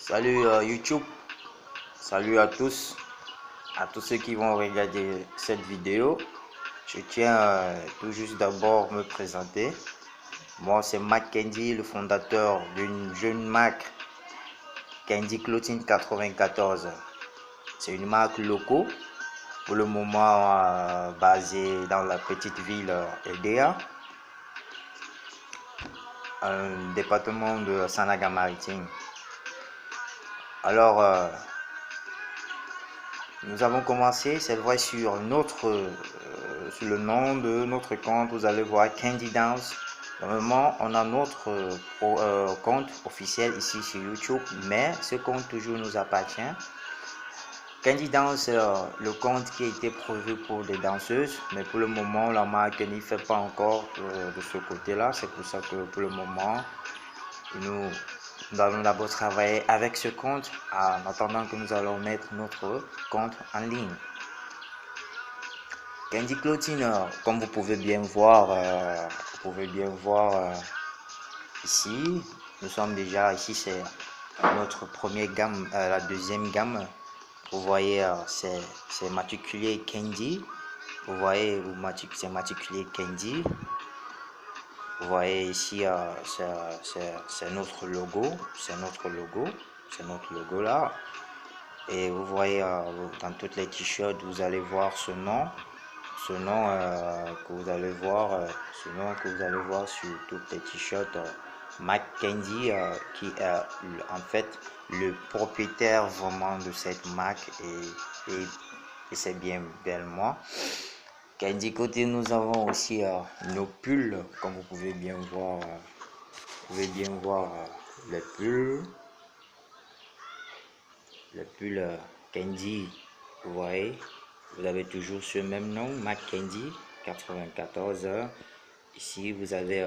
Salut YouTube, salut à tous ceux qui vont regarder cette vidéo. Je tiens tout juste d'abord me présenter. Moi c'est Mac Candy, le fondateur d'une jeune marque Candy Clothing 94. C'est une marque locale, pour le moment basée dans la petite ville Edea, un département de Sanaga-Maritime. Alors, nous avons commencé cette fois sur sur le nom de notre compte. Vous allez voir Candy Dance. Normalement, on a notre compte officiel ici sur YouTube, mais ce compte toujours nous appartient. Candy Dance, le compte qui a été prévu pour des danseuses, mais pour le moment, la marque n'y fait pas encore de ce côté-là. C'est pour ça que pour le moment, nous allons d'abord travailler avec ce compte en attendant que nous allons mettre notre compte en ligne. Candy Clothing, comme vous pouvez bien voir, ici, nous sommes déjà ici, c'est notre première gamme, la deuxième gamme. Vous voyez, c'est matriculé Candy. Vous voyez, c'est matriculé Candy. Vous voyez ici, c'est notre logo, c'est notre logo là. Et vous voyez dans toutes les t-shirts, vous allez voir ce nom que vous allez voir, sur toutes les t-shirts. Mac Candy, qui est en fait le propriétaire vraiment de cette marque et c'est bien moi. Candy côté, nous avons aussi nos pulls, comme vous pouvez bien voir. Les pulls Candy. Vous voyez, vous avez toujours ce même nom, Mac Candy 94. Ici, vous avez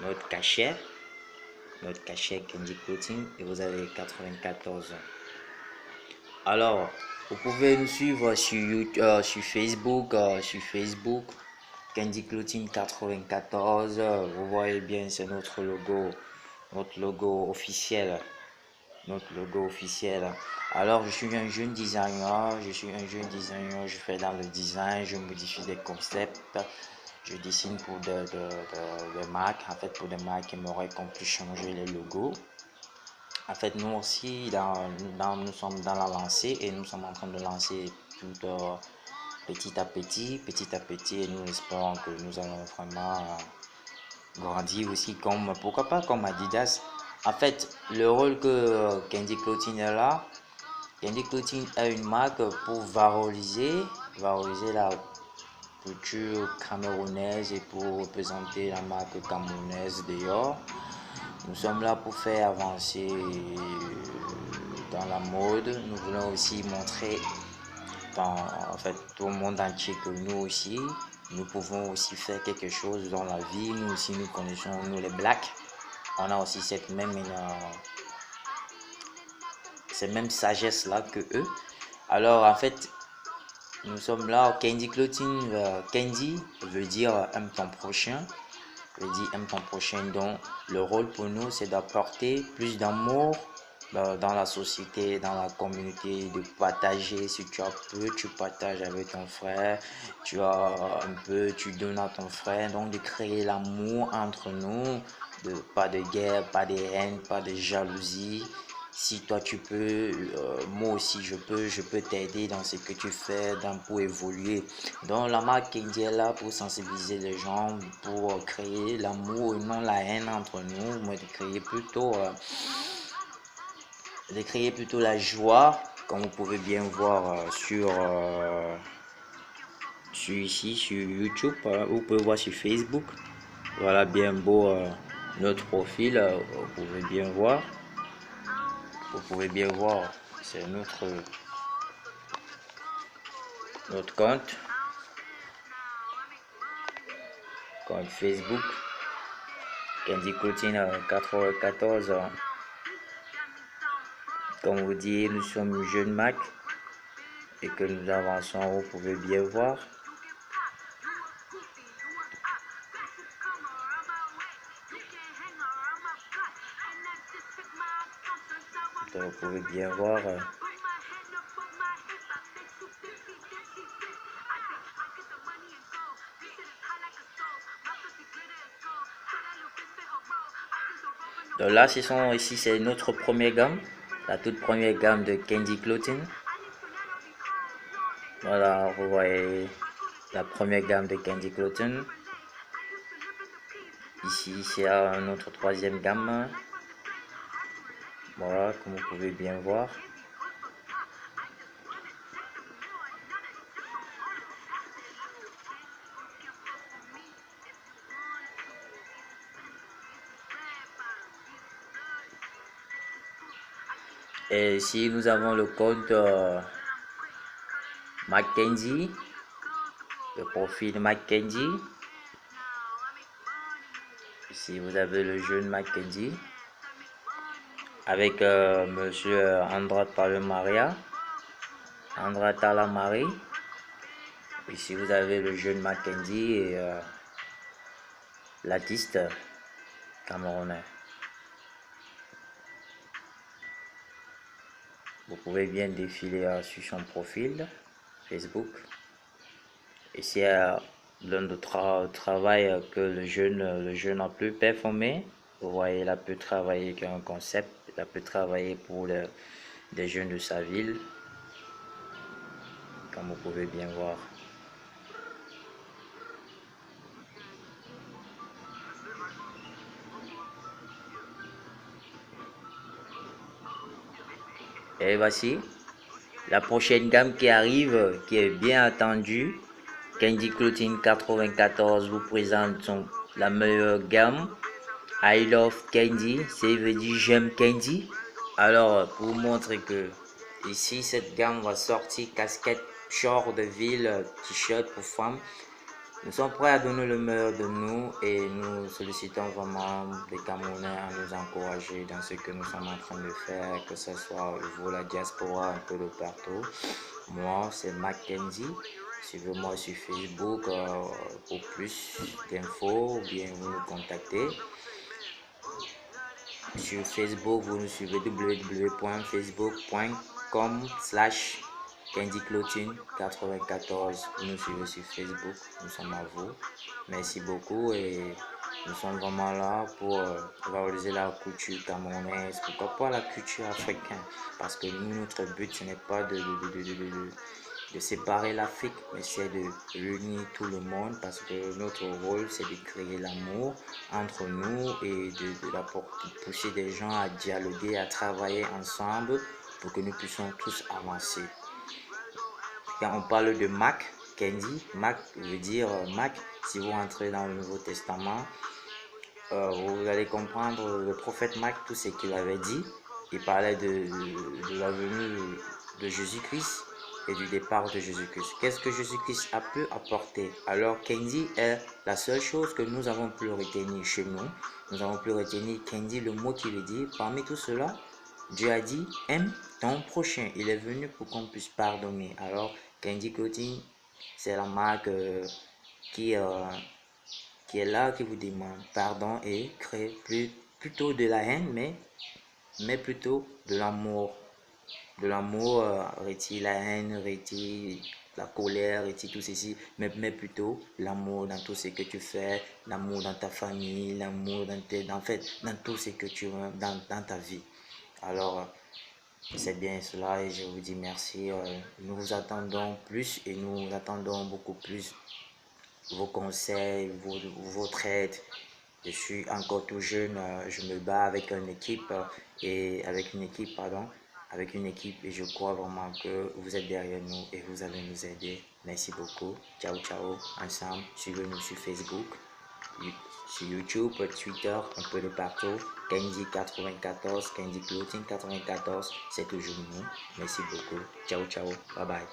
notre cachet Candy Clothing, et vous avez 94. Alors, vous pouvez nous suivre sur YouTube, sur Facebook, Candy Clothing 94. Vous voyez bien, c'est notre logo officiel. Alors, je suis un jeune designer, je fais dans le design, je modifie des concepts, je dessine pour des marques, en fait pour des marques qui m'auraient qu'on puisse changer les logos. En fait, nous aussi, nous sommes dans la lancée et nous sommes en train de lancer tout petit à petit, et nous espérons que nous allons vraiment grandir aussi pourquoi pas comme Adidas. En fait, le rôle que Candy Clothing est là, Candy Clothing est une marque pour valoriser la culture camerounaise et pour représenter la marque camerounaise dehors. Nous sommes là pour faire avancer dans la mode. Nous voulons aussi montrer tout le monde entier que nous aussi, nous pouvons aussi faire quelque chose dans la vie. Nous aussi, nous connaissons, nous les blacks, on a aussi cette même sagesse là que eux. Alors en fait, nous sommes là. Candy Clothing, Candy veut dire aime ton prochain, donc le rôle pour nous c'est d'apporter plus d'amour dans la société, dans la communauté, de partager. Si tu as peu, tu partages avec ton frère, tu as un peu, tu donnes à ton frère, donc de créer l'amour entre nous, pas de guerre, pas de haine, pas de jalousie. Si toi tu peux, moi aussi je peux t'aider dans ce que tu fais, pour évoluer. Donc la marque Candy est là pour sensibiliser les gens, pour créer l'amour et non la haine entre nous, mais de créer plutôt la joie, comme vous pouvez bien voir sur ici sur YouTube, vous pouvez voir sur Facebook. Voilà bien beau notre profil, vous pouvez bien voir, c'est notre compte Facebook Candy Clothing 94. Comme vous dites, nous sommes une jeune marque et que nous avançons, vous pouvez bien voir. Vous pouvez bien voir. Donc là, ici, c'est notre première gamme, la toute première gamme de Candy Clothing. Voilà, vous voyez la première gamme de Candy Clothing. Ici, c'est notre troisième gamme. Voilà, comme vous pouvez bien voir. Et ici, nous avons le code Mackenzie, le profil Mackenzie. Ici, vous avez le jeune Mackenzie avec monsieur Andra Talamaria. Andra Talamari. Ici, vous avez le jeune Mackenzie et l'artiste camerounais. Vous pouvez bien défiler sur son profil Facebook. Et c'est l'un des travail que le jeune a pu performer. Vous voyez, il a pu travailler avec un concept, il a pu travailler pour des jeunes de sa ville, comme vous pouvez bien voir. Et voici la prochaine gamme qui arrive, qui est bien attendue. Candy Clothing 94 vous présente la meilleure gamme. I love Candy, ça veut dire j'aime Candy. Alors, pour vous montrer que ici, cette gamme va sortir casquette, short de ville, t-shirt pour femmes. Nous sommes prêts à donner le meilleur de nous et nous sollicitons vraiment les Camerounais à nous encourager dans ce que nous sommes en train de faire, que ce soit au niveau de la diaspora, un peu de partout. Moi, c'est Mackenzie. Suivez-moi sur Facebook pour plus d'infos ou bien vous nous contactez. Sur Facebook, vous nous suivez www.facebook.com/candyclothing94. Vous nous suivez sur Facebook, nous sommes à vous. Merci beaucoup et nous sommes vraiment là pour valoriser la culture camerounaise, pourquoi pas la culture africaine, parce que nous, notre but, ce n'est pas de séparer l'Afrique, mais c'est de réunir tout le monde, parce que notre rôle, c'est de créer l'amour entre nous et de pousser des gens à dialoguer, à travailler ensemble pour que nous puissions tous avancer. Quand on parle de Mac, Candy, Mac veut dire Mac. Si vous entrez dans le Nouveau Testament, vous allez comprendre le prophète Mac, tout ce qu'il avait dit. Il parlait de la venue de Jésus-Christ et du départ de Jésus-Christ. Qu'est-ce que Jésus-Christ a pu apporter? Alors Candy est la seule chose que nous avons pu retenir chez nous. Nous avons pu retenir Candy, le mot qui veut dire, parmi tout cela, Dieu a dit, aime ton prochain. Il est venu pour qu'on puisse pardonner. Alors Candy Clothing, c'est la marque qui est là, qui vous demande pardon et crée plutôt de la haine, mais plutôt de l'amour. De l'amour retire la haine, retire la colère, retire tout ceci, mais plutôt l'amour dans tout ce que tu fais, l'amour dans ta famille, l'amour dans tout ce que tu veux dans ta vie. Alors, c'est bien cela et je vous dis merci. Nous vous attendons plus et nous attendons beaucoup plus vos conseils, votre aide. Je suis encore tout jeune, je me bats avec une équipe et je crois vraiment que vous êtes derrière nous et vous allez nous aider. Merci beaucoup. Ciao, ciao. Ensemble, suivez-nous sur Facebook, sur YouTube, Twitter, un peu de partout. Candy 94, Candy Clothing 94, c'est toujours nous. Merci beaucoup. Ciao, ciao. Bye bye.